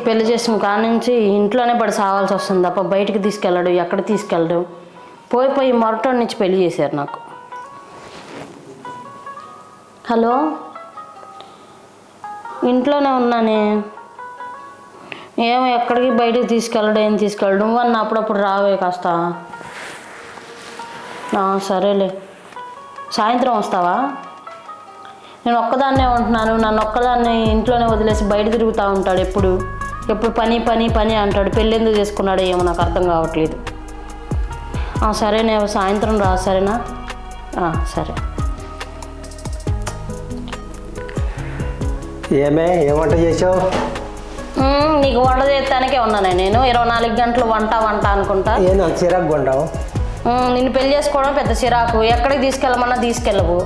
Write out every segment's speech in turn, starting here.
పెళ్లి చేసిన కాడ నుంచి ఇంట్లోనే పడి సావాల్సి వస్తుంది తప్ప బయటికి తీసుకెళ్ళడు, ఎక్కడ తీసుకెళ్ళడు. పోయి మొరటోడి నుంచి పెళ్లి చేశారు నాకు. హలో, ఇంట్లోనే ఉన్నానే. ఏమో ఎక్కడికి బయటికి తీసుకెళ్ళడు, ఏం తీసుకెళ్ళడు. నువ్వన్న అప్పుడప్పుడు రావే కాస్త. సరేలే, సాయంత్రం వస్తావా? నేను ఒక్కదాన్నే ఉంటున్నాను, నన్ను ఒక్కదాన్ని ఇంట్లోనే వదిలేసి బయట తిరుగుతూ ఉంటాడు. ఎప్పుడు పని పని పని అంటాడు. పెళ్ళి ఎందుకు చేసుకున్నాడో ఏమో నాకు అర్థం కావట్లేదు. సరేనే, సాయంత్రం రా, సరేనా? సరే. ఏం వంట చేసావు? నీకు వంట చేస్తానికే ఉన్నానే నేను. 24 గంటలు వంట అనుకుంటా. చిరాకు కొంటావు? నిన్ను పెళ్లి చేసుకోవడం పెద్ద చిరాకు. ఎక్కడికి తీసుకెళ్ళమన్నా తీసుకెళ్ళవు.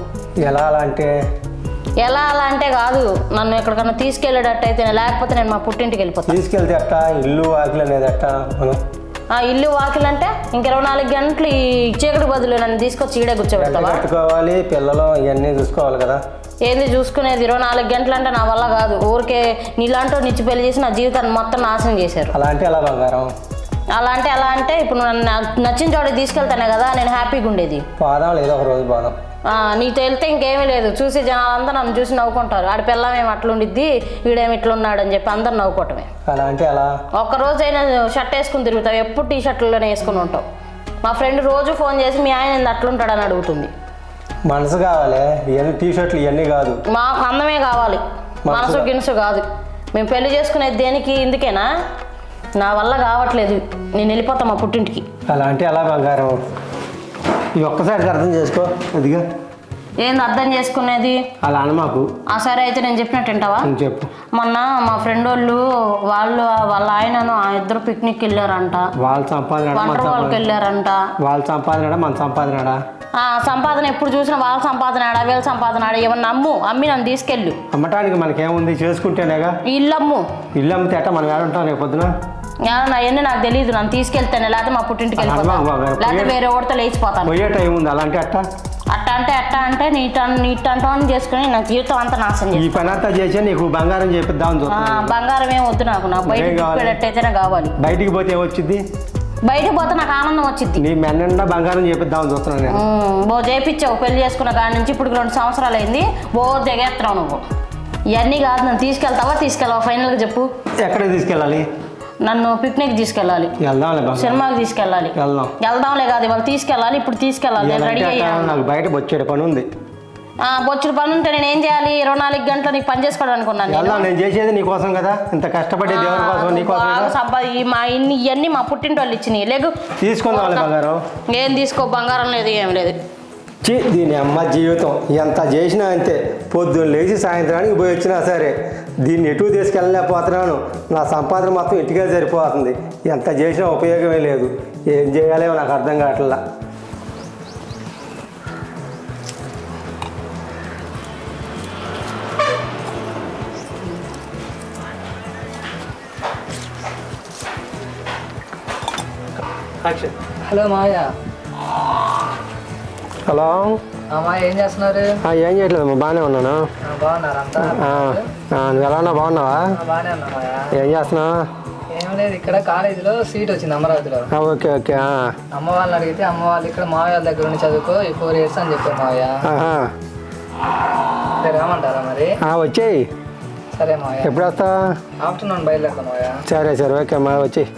ఎలా అలా అంటే కాదు, నన్ను ఎక్కడికన్నా తీసుకెళ్ళేటట్టయితే, లేకపోతే నేను మా పుట్టింటికి వెళ్ళిపోతాను. తీసుకెళ్తే అట్ట ఇల్లు వాకిలు అనేది అట్ట. ఇల్లు వాకిలు అంటే ఇంక 24 గంటలు ఈ చీకటి బదులు నన్ను తీసుకొచ్చి ఈడే కూర్చోబెడతావా? కట్టుకోవాలి, పిల్లలు ఇవన్నీ చూసుకోవాలి కదా. ఏంది చూసుకునేది? 24 గంటలు అంటే నా వల్ల కాదు. ఊరికే నీలాంటో నిచ్చి పెళ్లి చేసి నా జీవితాన్ని మొత్తం నాశనం చేశారు. అలా అంటే ఎలా బంగారం? అలా అంటే ఇప్పుడు నన్ను నచ్చిన చోటికి తీసుకెళ్తానే కదా నేను హ్యాపీగా ఉండేది. పోదాం, లేదో ఒక రోజు పోదాం. నీతో వెళ్తే ఇంకేమీ లేదు. చూసి జనాలంతా నన్ను చూసి నవ్వుకుంటారు. ఆడి పిల్లమేమి అట్లుండిద్ది, వీడేమి ఇట్లున్నాడు అని చెప్పి అందరు నవ్వుకోవటమే. అలా అంటే ఎలా? ఒక్కరోజైనా షర్ట్ వేసుకుని తిరుగుతావు, ఎప్పుడు టీ షర్ట్లోనే వేసుకుని ఉంటావు. మా ఫ్రెండ్ రోజు ఫోన్ చేసి మీ ఆయన అట్లుంటాడని అడుగుతుంది. మనసు కావాలి, ఇవన్నీ టీ షర్ట్లు ఇవన్నీ కాదు. మాకు అందమే కావాలి, మనసు గినుసు కాదు. మేము పెళ్లి చేసుకునేది దేనికి? ఇందుకేనా? నా వల్ల కావట్లేదు, నేను వెళ్ళిపోతా మా పుట్టింటికి. అలా అంటే ఎలా బంగారం? ఇది ఒక్కసారి అర్థం చేసుకో. అదిగా ఏంది అర్థం చేసుకునేది? అలా అన్న మాకు. సరే అయితే నేను చెప్పినట్టు వింటావా? చెప్పు. మొన్న మా ఫ్రెండ్ వాళ్ళ ఆయనను ఇద్దరు పిక్నిక్ వెళ్ళారంట. వాళ్ళ సంపాదన వాళ్ళకి వెళ్ళారంట. వాళ్ళ సంపాదన మన సంపాదన సంపాదన ఎప్పుడు చూసినా వాళ్ళ సంపాదన వీళ్ళ సంపాదన. ఏమన్నా అమ్మి నన్ను తీసుకెళ్ళు. అమ్మటానికి మనకేముంది, చేసుకుంటేనేగా. ఇల్లు అమ్మితే అట్ట మనం ఏడుంటాం రేపు పొద్దున. అవన్నీ నాకు తెలియదు. నన్ను తీసుకెళ్తాను, లేకపోతే మా పుట్టింటికి వెళ్ళిపోతాను, లేకపోతే వేరే ఓడితో లేచిపోతాను. పోయే టైం ఉంది. అలాంటి అట్ట అంటే నీట్ అంటాను చేసుకుని నా జీవితం అంతా నాశనం చేసి ఈ పని అంతా చేసి నీకు బంగారం చేపిద్దామని చూస్తాను. బంగారం ఏం వద్దు నాకు బయటకు పెట్టేటైతేనే కావాలి. బయటికి పోతే ఏమొచ్చింది? బయటకు పోతే నాకు ఆనందం వచ్చింది. నీ మెన్న బంగారం చేపిద్దామని చూస్తున్నాను నేను. చేపించావు పెళ్లి చేసుకున్న కాడి నుంచి ఇప్పుడు 2 సంవత్సరాలు అయింది. దిగేస్తున్నావు నువ్వు. ఇవన్నీ కాదు, నన్ను తీసుకెళ్ళవా ఫైనల్గా చెప్పు. ఎక్కడికి తీసుకెళ్ళాలి? నన్ను పిక్నిక్ తీసుకెళ్ళాలి, సినిమాకి తీసుకెళ్ళాలి. వెళ్దాంలే కాదు, ఇవాళ తీసుకెళ్ళాలి, ఇప్పుడు తీసుకెళ్ళాలి. రెడీ అయ్యాను. నాకు బయట బొచ్చేడు పని ఉంది. బొచ్చుడు పని ఉంటే నేను ఏం చేయాలి? 24 గంటలు నీకు పని చేసుకోవడం అనుకున్నాను. నేను చేసేది నీకోసం కదా, ఇంత కష్టపడేది ఎవరి కోసం? నీకోసం. ఇవన్నీ మా పుట్టింటి వాళ్ళు ఇచ్చినాయి. లేకు తీసుకుందాం బంగారం. ఏం తీసుకో, బంగారం లేదు, ఏం లేదు. దీని అమ్మ జీవితం ఎంత చేసినా అంతే. పొద్దున్న లేచి సాయంత్రానికి పోయి వచ్చినా సరే దీన్ని ఎటు తీసుకెళ్ళలేకపోతున్నాను. నా సంపాదన మొత్తం ఇంటికే సరిపోతుంది. ఎంత చేసినా ఉపయోగమే లేదు. ఏం చేయాలేమో నాకు అర్థం కావట్లా. హలో మావయ్య. హలో మావయ్య, ఏం చేస్తున్నారు? ఏం చేయట్లేదు, బాగానే ఉన్నాను. బాగున్నారంతా? నువ్వు ఎలా ఉన్నావు? బాగున్నావా? బాగానే ఉన్నా మావయ్య. ఏం చేస్తున్నావు? ఏం లేదు, ఇక్కడ కాలేజీలో సీట్ వచ్చింది అమరావతిలో. Okay okay. అమ్మ వాళ్ళని అడిగితే అమ్మ వాళ్ళు ఇక్కడ మావయ్య వాళ్ళ దగ్గర ఉండి చదువుకో, ఈ 4 years అని చెప్పారు మావయ్య. రామంటారా మరి? వచ్చేయి. సరే మావయ్య. ఎప్పుడు వస్తావా? ఆఫ్టర్నూన్ బయలుదేరుతాం మావయ్య. సరే ఓకే అమ్మా, వచ్చేయి.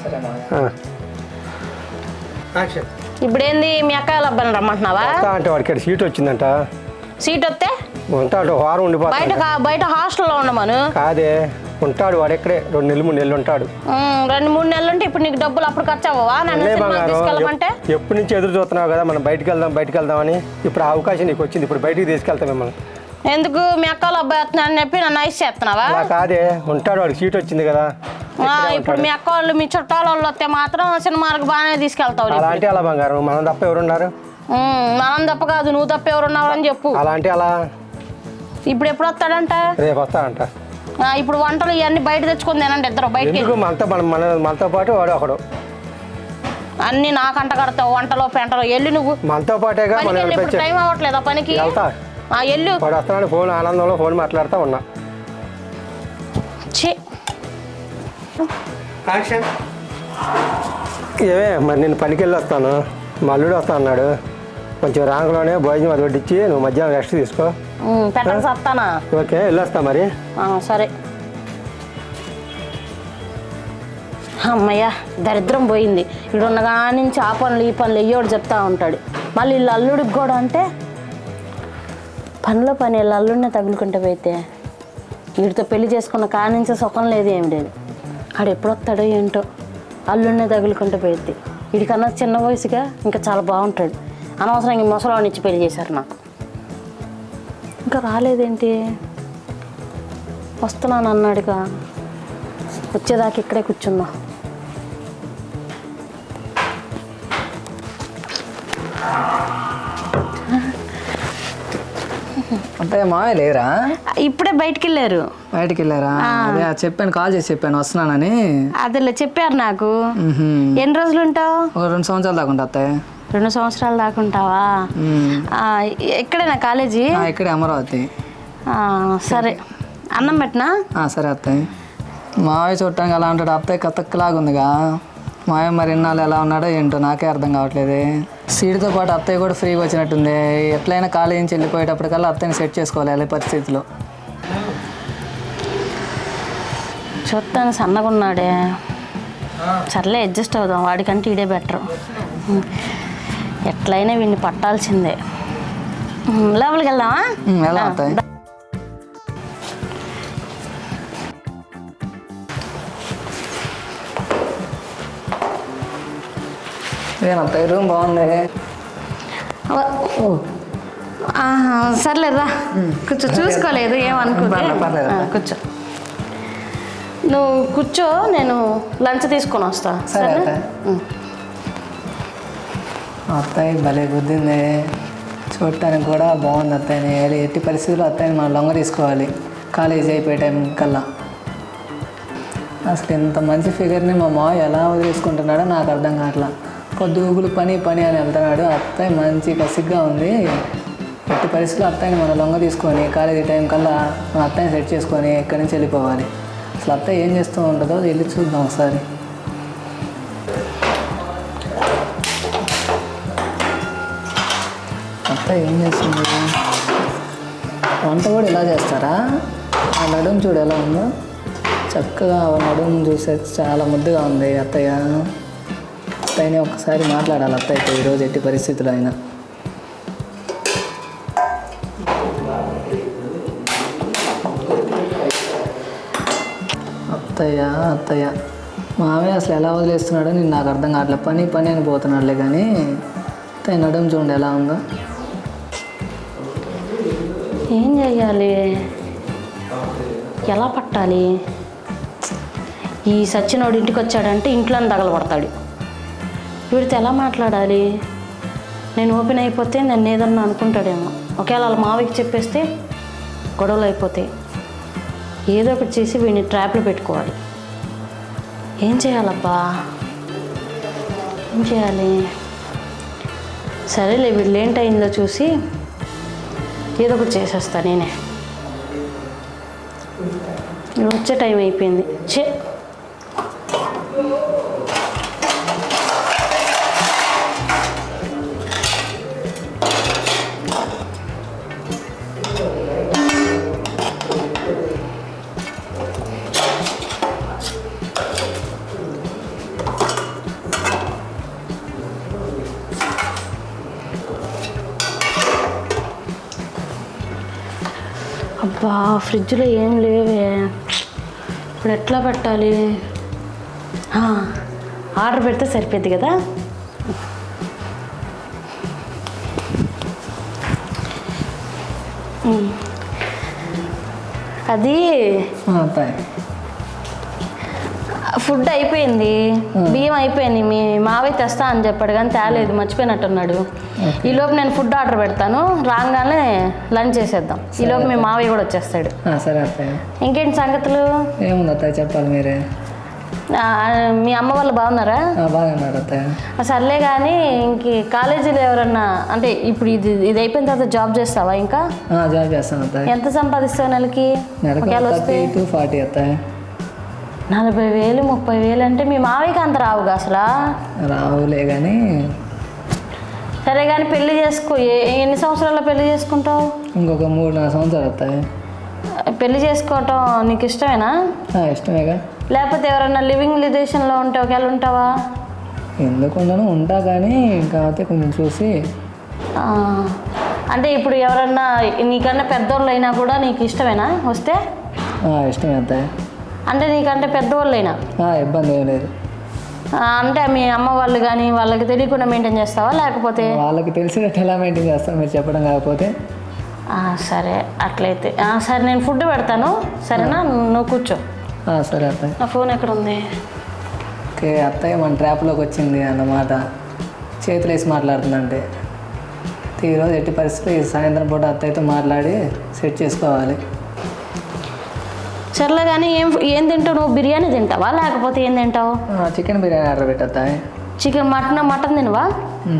సరే మావయ్య. ఇప్పుడు ఏంది, మీ అక్క వాళ్ళ అబ్బాయిని రమ్మంటున్నావా? అంటే వాడికి సీట్ వచ్చిందంట. సీట్ వస్తే ఉంటాడు, వారం ఉండిపోతాడు. బయట హాస్టల్లో ఉండమను. కాదే, ఉంటాడు వాడు ఎక్కడే 2 నెలలు 3 నెలలు ఉంటాడు. 2-3 నెలలు ఉంటే ఇప్పుడు నీకు డబ్బులు అప్పుడు ఖర్చు అవ్వవా? తీసుకెళ్ళమంటే ఎప్పటి నుంచి ఎదురు చూస్తున్నావు కదా, మనం బయటికి వెళ్దామని. ఇప్పుడు అవకాశం నీకు వచ్చింది, ఇప్పుడు బయటికి తీసుకెళ్తాం మిమ్మల్ని. ఎందుకు? మీ అక్క వాళ్ళ అబ్బాయి వస్తున్నాడని చెప్పి నన్ను ఐస్ చేస్తున్నావా? కాదే, ఉంటాడు, వాడికి సీట్ వచ్చింది కదా. ఇప్పుడు మీ అక్క వాళ్ళు మీ చుట్టాల వాళ్ళు వస్తే మాత్రం సినిమాలకు బాగానే తీసుకెళ్తావు. అలాంటి అలా బంగారం, మనం తప్ప ఎవరున్నారు? మనం తప్ప కాదు, నువ్వు తప్ప ఎవరున్నావు అని చెప్పు. అలాంటి అలా. ఇప్పుడు ఎప్పుడు వస్తాడంట? రేపు వస్తాడంట. ఇప్పుడు వంటలు ఇవన్నీ బయట తెచ్చుకుని తినండి ఇద్దరు. బయటకి మనతో పాటు వాడు ఒకడు. అన్ని నాకంట కడతావు, వంటలో పెంటలో. ఎల్లు నువ్వు మనతో పాటేగా. టైం అవ్వట్లేదా పనికి? ఎల్లు. వాడు వస్తాడు, ఫోన్ ఆనందంలో ఫోన్ మాట్లాడుతూ ఉన్నా. ఏమే మరి నేను పనికి వెళ్ళి వస్తాను, మా అల్లుడు వస్తా అన్నాడు. కొంచెం రాంగలోనే భోజనం అది వడ్డించి నువ్వు మధ్యాహ్నం రెస్ట్ తీసుకో. పెట్టాల్సి వస్తానా? ఓకే, వెళ్ళొస్తా మరి. సరే. అమ్మయ్య, దరిద్రం పోయింది. ఇక్కడ ఉన్న కాడి నుంచి ఆ పనులు ఈ పనులు అయ్యోడు చెప్తా ఉంటాడు. మళ్ళీ వీళ్ళు అల్లుడికి కూడా అంటే పనిలో పని వీళ్ళు అల్లుడినే తగులుకుంటే పోయితే వీడితో పెళ్లి చేసుకున్న కాడి నుంచి సుఖం లేదు, ఏమి లేదు. ఆడు ఎప్పుడు వస్తాడో ఏంటో, అల్లుడినే తగులుకుంటే పోయిద్ది. వీడికన్నా చిన్న వయసుగా ఇంకా చాలా బాగుంటాడు. అనవసరంగా ముసలాన్ని ఇచ్చి పెళ్లి చేశారు నాకు. ఇంకా రాలేదేంటి? వస్తున్నాను అన్నాడుగా, వచ్చేదాకా ఇక్కడే కూర్చుందాం. అంటే మావయ్య లేరా? ఇప్పుడే బయటికి వెళ్ళారు. బయటికి వెళ్ళారా? అదే చెప్పాను, కాల్ చేసి చెప్పాను వస్తున్నానని. అదేలే చెప్పారు నాకు. ఎన్ని రోజులు ఉంటావు? 2 సంవత్సరాలు దాకా ఉంటా అత్తయ్య. 2 సంవత్సరాలు దాకా ఉంటావా? ఎక్కడేనా కాలేజీ? ఇక్కడే అమరావతి. సరే, అన్నం పెట్టినా? సరే అత్తయ్య. మావయ్య చూడటానికి అలా ఉంటాడు, అత్తయ్య కతక్కలాగా ఉందిగా. మావయ్య మరి ఇన్నాళ్ళు ఎలా ఉన్నాడో ఏంటో నాకే అర్థం కావట్లేదు. సీడ్తో పాటు అత్తయ్య కూడా ఫ్రీగా వచ్చినట్టుంది. ఎట్లయినా కాలేజీ నుంచి వెళ్ళిపోయేటప్పటికల్లా అత్తయ్యని సెట్ చేసుకోవాలి పరిస్థితిలో. చూస్తాను సన్నగా ఉన్నాడే. సర్లే, అడ్జస్ట్ అవుదాం. వాడికంటే ఇడే బెటరు. ఎట్లయినా వీడిని పట్టాల్సిందే. లోపలికి వెళ్దామా? ఎలా అత్తయ్య? ఏనత్తయ్య రూమ్ బాగుంది. సర్లేదా, కూర్చో. చూసుకోలేదు, ఏమనుకోలేదు. కూర్చో, నువ్వు కూర్చో, నేను లంచ్ తీసుకొని వస్తా. సరే అత్తయ్య భలే గుద్దింది. చూడటానికి కూడా బాగుంది అత్తయ్యని. ఎట్టి పరిస్థితుల్లో అత్తయ్యని మనం లొంగ తీసుకోవాలి కాలేజీ అయిపోయే టైం కల్లా. అసలు ఇంత మంచి ఫిగర్ని మా మావయ్య ఎలా వదిలేసుకుంటున్నాడో నాకు అర్థం కావట్లా. పొద్దుగులు పని పని అని వెళ్తున్నాడు. అత్తయ్య మంచి కసిగ్గా ఉంది. ఎట్టి పరిస్థితుల్లో అత్తయ్యని మనం లొంగ తీసుకొని కాలేజీ టైం కల్లా మన అత్తయ్యని సెట్ చేసుకొని ఇక్కడి నుంచి వెళ్ళిపోవాలి. అసలు అత్తయ్య ఏం చేస్తూ ఉంటుందో వెళ్ళి చూద్దాం ఒకసారి. అత్తయ్య ఏం చేస్తుంది? వంట కూడా ఇలా చేస్తారా? ఆ నడుము చూడు ఎలా ఉందో, చక్కగా నడుము చూసే చాలా ముద్దుగా ఉంది అత్తయ్య. అత్తయ్యని ఒకసారి మాట్లాడాలి అత్తయ్యతో ఈరోజు ఎట్టి పరిస్థితుల్లో అయినా. అత్తయ్య మావయ్య అసలు ఎలా వదిలేస్తున్నాడో నేను నాకు అర్థం కావట్లేదు. పని పని అని పోతున్నాడులే కానీ అత్తయ్య నడుము చూడండి ఎలా ఉందో. ఏం చెయ్యాలి? ఎలా పట్టాలి? ఈ సచ్చినోడు ఇంటికి వచ్చాడంటే ఇంట్లోనే తగలబడతాడు. వీడితో ఎలా మాట్లాడాలి? నేను ఓపెన్ అయిపోతే నన్ను ఏదన్నా అనుకుంటాడేమో. ఒకవేళ వాళ్ళ మావయ్యకి చెప్పేస్తే గొడవలు అయిపోతాయి. ఏదో ఒకటి చేసి వీడిని ట్రాప్లో పెట్టుకోవాలి. ఏం చేయాలబ్బా? ఏం చేయాలి? సరేలే, వీళ్ళు ఏంటయిందో చూసి ఏదో ఒకటి చేసేస్తా నేనే. వచ్చే టైం అయిపోయింది. అబ్బా, ఫ్రిడ్జ్లో ఏం లేవే. ఇప్పుడు ఎట్లా పెట్టాలి? ఆర్డర్ పెడితే సరిపోద్ది కదా. అది ఫుడ్ అయిపోయింది, బియ్యం అయిపోయింది. మీ మావయ్య తెస్తా అని చెప్పాడు కానీ తేలేదు, మర్చిపోయినట్టున్నాడు. ఈలోపు నేను ఫుడ్ ఆర్డర్ పెడతాను, రాగానే లంచ్ చేసేద్దాం. ఈలోపు మీ మావయ్య కూడా వచ్చేస్తాడు. సరే అత్తయ్య. ఇంకేంటి సంగతులు? ఏముంది అత్తయ్య చెప్పాలి మీరే. మీ అమ్మ వాళ్ళు బాగున్నారా? బాగున్నారు అత్తయ్య. సర్లే కానీ ఇంక కాలేజీలో ఎవరన్నా అంటే ఇప్పుడు ఇది అయిపోయిన తర్వాత జాబ్ చేస్తావా? ఇంకా జాబ్ చేస్తాను అత్తయ్య. ఎంత సంపాదిస్తావు నెలకి? 30 to 40 అత్తయ్య. 40,000 30,000 అంటే మీ మావయ్యకి అంత రావుగా అసలు. రావులే కానీ సరే కానీ పెళ్లి చేసుకో. ఎన్ని సంవత్సరాల్లో పెళ్లి చేసుకుంటావు? ఇంకొక 3-4 సంవత్సరాలు వస్తాయి. పెళ్లి చేసుకోవటం నీకు ఇష్టమేనా? ఇష్టమేగా. లేకపోతే ఎవరన్నా లివింగ్ రిలేషన్లో ఉంటే ఒకవేళ ఉంటావా? ఎందుకు ఉండను, ఉంటా కానీ కాకపోతే కొంచెం చూసి. అంటే ఇప్పుడు ఎవరన్నా నీకన్నా పెద్దోళ్ళు అయినా కూడా నీకు ఇష్టమేనా వస్తే? ఇష్టమే వస్తాయి. అంటే నీకంటే పెద్దవాళ్ళు అయినా ఇబ్బంది ఏం లేదు. అంటే మీ అమ్మ వాళ్ళు కానీ వాళ్ళకి తెలియకుండా మెయింటైన్ చేస్తావా లేకపోతే? వాళ్ళకి తెలిసినట్టు ఎలా మెయింటైన్ చేస్తాను మీరు చెప్పడం కాకపోతే. సరే అట్లయితే సరే నేను ఫుడ్ పెడతాను సరేనా, నువ్వు కూర్చో. సరే అత్తయ్య. నా ఫోన్ ఎక్కడ ఉంది? ఓకే అత్తయ్య మన ట్రాప్లోకి వచ్చింది అన్నమాట. చేతులు వేసి మాట్లాడుతుందంటే ఈరోజు ఎట్టి పరిస్థితులు ఈ సాయంత్రం పూట అత్తయ్యతో మాట్లాడి సెట్ చేసుకోవాలి. సర్లే కానీ ఏం తింటావు నువ్వు? బిర్యానీ తింటావా లేకపోతే ఏం తింటావు? చికెన్ బిర్యానీ ఆర్డర్ పెట్టాయి. చికెన్ మటన్ తినవా?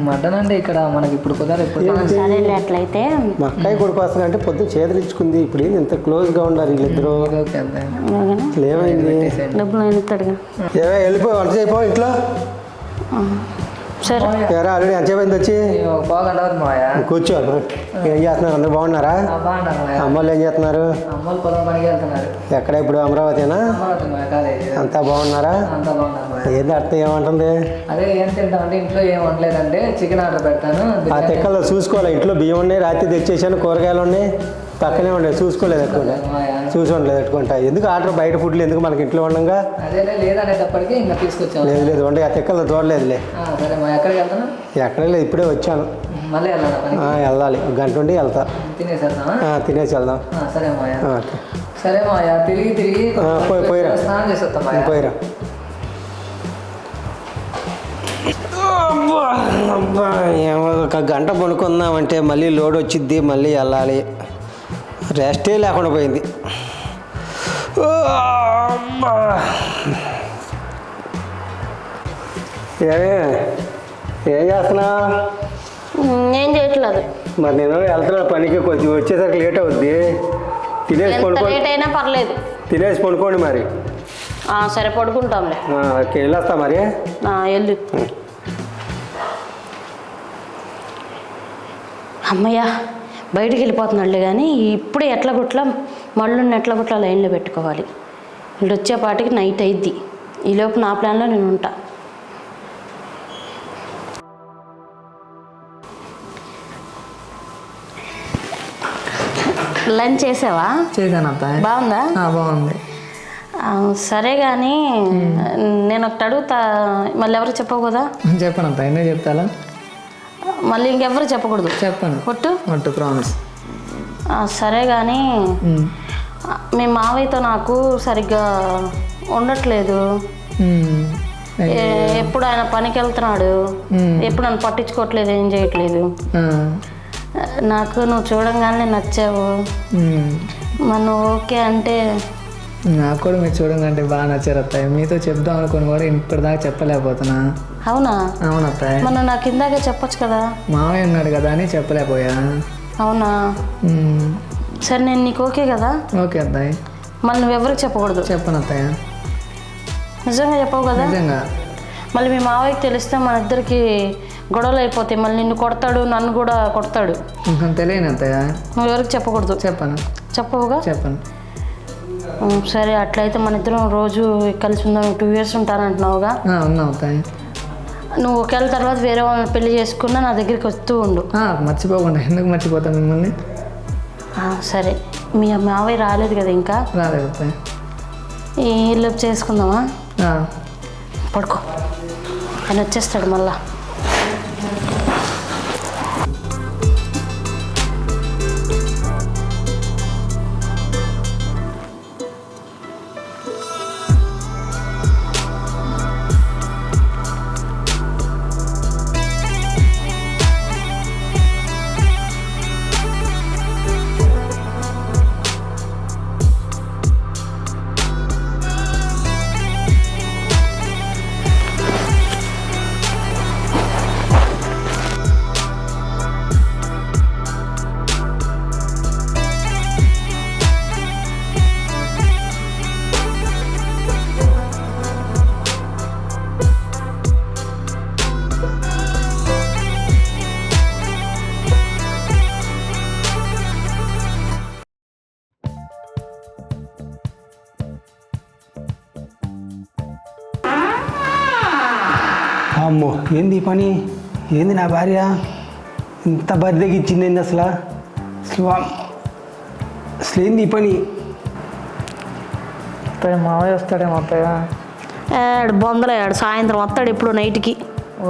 మటన్ అంటే ఇక్కడ మనకి ఇప్పుడు కుదరదు. సరేలే అట్లయితే. మా అక్కయ్య కొడుకు వస్తున్నా అంటే పొద్దున్న చేతులు ఇచ్చుకుంది. ఇప్పుడు ఏంది ఇంత క్లోజ్గా ఉన్నారు వీళ్ళిద్దరు? ఏమైంది? డబ్బులు నేను ఇస్తాడుగా. వెళ్ళిపో, వంట చేయపో ఇంట్లో. సరే ఎవరా ఆల్రెడీ ఎంతసేపు వచ్చి? కూర్చో. ఏం చేస్తున్నారు? అందరు బాగున్నారా? అమ్మోళ్ళు ఏం చేస్తున్నారు? ఎక్కడ ఇప్పుడు? అమరావతినా? అంతా బాగున్నారా? ఏంది అర్థం ఏమంటుంది? అదే ఏం తింటామంటే ఇంట్లో ఏం వండలేదంటే చికెన్ ఆర్డర్ పెడతాను. ఆ తెక్కల్లో చూసుకోవాలి. ఇంట్లో బియ్యం ఉన్నాయి, రాత్రి తెచ్చేసాను, కూరగాయలు ఉన్నాయి, పక్కనే ఉన్నాయి, చూసుకోలేదు ఎట్టుకుంటా. చూసి ఉండలేదు ఎట్టుకుంటా. ఎందుకు ఆర్డర్ బయట ఫుడ్లు ఎందుకు మనకి ఇంట్లో ఉండగా? అదే లేదనేటప్పటికి ఇంకా తీసుకొచ్చాను. లేదు వండి ఆ తెక్కల్లో చూడలేదులే. సరే మా ఎక్కడికి వెళ్తాను? ఎక్కడ లేదు, ఇప్పుడే వచ్చాను. మళ్ళీ వెళ్ళాలి, 1 గంట ఉండి వెళ్తా. తినేసి వెళ్దాం. సరే మాయా. సరే మాయా, తిరిగి పోయిరా స్నానం చేసి వస్తాం. పోయిరా. అబ్బా ఏమో 1 గంట పనుకుందామంటే మళ్ళీ లోడ్ వచ్చిద్ది, మళ్ళీ వెళ్ళాలి. రెస్టే లేకుండా పోయింది. ఏం చేస్తున్నా? ఏం చేయట్లేదు. మరి నేను వెళ్తున్నా పనికి, కొంచెం వచ్చేసరికి లేట్ అవుద్ది. తినేసి పడుకో. లేట్ అయినా పర్లేదు. తినేసి పడుకోండి మరి. సరే పడుకుంటాంలే. ఓకే వెళ్ళొస్తా మరి. వెళ్ళు. అమ్మయ్యా బయటికి వెళ్ళిపోతున్నాడులే కానీ ఇప్పుడే ఎట్ల గుట్ల మళ్ళీ ఎట్ల గుట్ల లైన్లో పెట్టుకోవాలి. వీళ్ళు వచ్చేపాటికి నైట్ అయిద్ది. ఈలోపు నా ప్లాన్లో నేను ఉంటా. లంచ్ చేసావా? చేశాను అత్తయ్య. బాగుందా? బాగుంది. సరే కానీ నేను ఒకటి అడుగుతా, మళ్ళీ ఎవరు చెప్పవు కదా? చెప్పను అత్తయ్య, ఎందుకు చెప్తాలా? మళ్ళీ ఇంకెవరు చెప్పకూడదు. చెప్పను. ఒట్టు ప్రామిస్. సరే కానీ మీ మావయ్యతో నాకు సరిగ్గా ఉండట్లేదు. ఎప్పుడు ఆయన పనికి వెళ్తున్నాడు, ఎప్పుడు నన్ను పట్టించుకోవట్లేదు, ఏం చేయట్లేదు. నాకు నువ్వు చూడంగానే నచ్చావు. మనం ఓకే అంటే? నాకు కూడా మీరు చూడండి బాగా నచ్చారు అత్తయ్య. మీతో చెప్దాం అనుకుని కూడా ఇప్పటిదాకా చెప్పలేకపోతున్నా. అవునా? అవును అత్తయ్య. మన నాకు ఇందాకే చెప్పొచ్చు కదా. మావయ్య ఉన్నాడు కదా అని చెప్పలేకపోయా. అవునా? సరే నేను నీకు ఓకే కదా? ఓకే అత్తయ్య. మళ్ళీ నువ్వెవరికి చెప్పకూడదు. చెప్పను అత్తయ్య. నిజంగా చెప్పవు కదా? నిజంగా. మళ్ళీ మీ మావయ్యకి తెలిస్తే మన ఇద్దరికి గొడవలు అయిపోతాయి. మళ్ళీ నిన్ను కొడతాడు, నన్ను కూడా కొడతాడు. తెలియను అత్తయ్య. నువ్వు ఎవరికి చెప్పకూడదు. చెప్పను. చెప్పవుగా? చెప్పను. సరే అట్లయితే మన ఇద్దరం రోజు కలిసి ఉందాం. 2 years ఉంటానంటున్నావుగా? ఉన్నావు అత్తయ్య. నువ్వు ఒకవేళ తర్వాత వేరే వాళ్ళని పెళ్లి చేసుకున్నా నా దగ్గరికి వస్తూ ఉండు. మర్చిపోకుండా. ఎందుకు మర్చిపోతా మిమ్మల్ని? సరే. మీ మావయ్య రాలేదు కదా ఇంకా? రాలేదు అత్తయ్య. ఈ ఇల్లు చేసుకుందామా? పడుకో, ఆయన వచ్చేస్తాడు మళ్ళా. అమ్మో ఏంది ఈ పని? ఏంది నా భార్య ఇంత బరిదకి ఇచ్చింది ఏంది అసలు? అసలు ఏంది ఈ పని? అత్తయ్య మావయ్య వస్తాడేమో అత్తయ్య. బొందలేడు సాయంత్రం వస్తాడు ఇప్పుడు నైట్కి.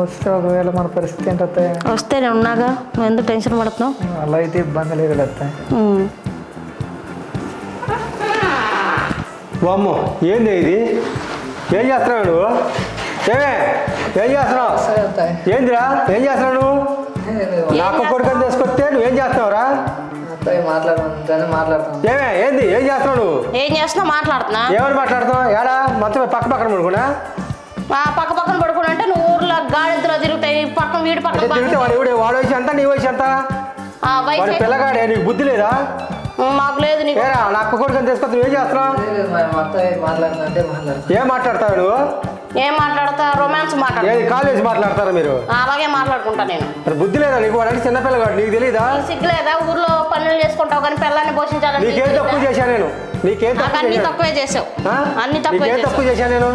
వస్తే ఒకవేళ మన పరిస్థితి ఏంటి అత్తయ్య? వస్తే నేను ఉన్నాగా, నువ్వు ఎందుకు టెన్షన్ పడుతున్నావు? అలా అయితే ఇబ్బంది లేదు కదా అత్తయ్య. అమ్మో ఏంది ఇది? ఏం చేస్తున్నావు నువ్వు? ఏం చేస్తున్నావు? ఏందిరా ఏం చేస్తున్నావు నువ్వు? నా అక్క కొడుకుని తీసుకొస్తే నువ్వేం చేస్తున్నావురా? అత్తయ్య మాట్లాడతాను. ఏంది ఏం చేస్తున్నావు నువ్వు? ఏం చేస్తున్నావు? మాట్లాడుతున్నా. ఏమని మాట్లాడుతున్నావు? ఏడా మొత్తం పక్కన పడుకున్నా? పక్కన పడుకున్నా అంటే నువ్వు ఊర్లో గాడిద్దలో తిరుగుతాయి పక్కన వీడి పక్కన తిరిగితే వాడు వయసు ఎంత నీ వయసు ఎంత? వాడు పిల్లగాడే, నీకు బుద్ధి లేదా? మాకు లేదు. నీకు నా అక్క కొడుకుని తీసుకొస్తే నువ్వేం చేస్తున్నావు? ఏం మాట్లాడతావు నువ్వు? ఏం మాట్లాడతా? రొమాన్స్ మాట్లాడతా. ఏది కాలేజ్ మాట్లాడతారా మీరు? అలాగే మాట్లాడుకుంటా నేను. మరి బుద్ధి లేదా నీకు? వాడు చిన్నపిల్లగాడు, నీకు తెలీదా? సిగ్గులేదా? ఊర్లో పనులు చేసుకుంటావు కానీ పిల్లాన్ని పోషించాలని నీకేం తప్పు చేశా నేను? అన్ని తక్కువే చేసావు. అన్ని తక్కువే తప్పు చేశా నేను?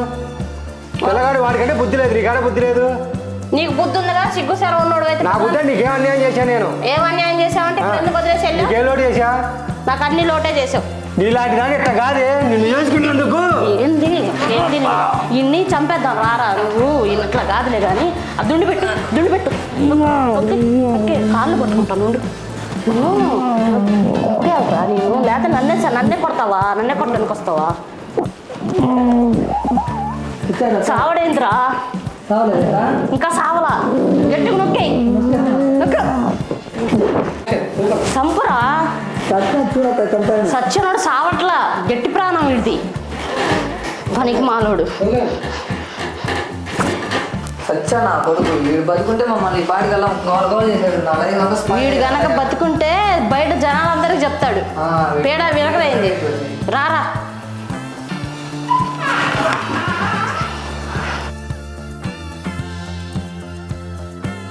పిల్లగాడు వాడికంటే బుద్ధి లేదు, నీకాడే బుద్ధి లేదు. నీకు బుద్ధి ఉందిగా, సిగ్గు సెర ఉన్నాడు అయితే. నా బుద్ధి నీకేం అన్యాయం చేశా నేను? ఏం అన్యాయం చేసావంటే ఎందుకు వదిలేసి నీకేం లోటు చేశా? నాకు అన్ని లోటే చేసావు. నీలాంటి దాన్ని ఇట్లా కాదే, నిన్ను చేసుకున్నందుకు. ఏంది ఇన్ని చంపేద్దాం రారా నువ్వు. ఇట్లా కాదులే కానీ ఆ దుండి పెట్టు ఓకే కాళ్ళు పట్టుకుంటాను నుండి. ఓకే అవుతా నేను లేకపోతే నన్నే కొడతావా? నన్నే కొట్టడానికి వస్తావా? సావడేంద్రా ఇంకా సావలా? గట్టిగా నొక్కేయి. చంపురా. సచ్చినోడు సావట్లా, గట్టి ప్రాణం వీడిది. పనికి మాలోడు. సచ్చా నా కొడుకు వీడు బతుకుంటే మమ్మల్ని పాటికల్లా వీడు గనక బతుకుంటే బయట జనాలందరికీ చెప్తాడు. పేడ విరగరైంది. రారా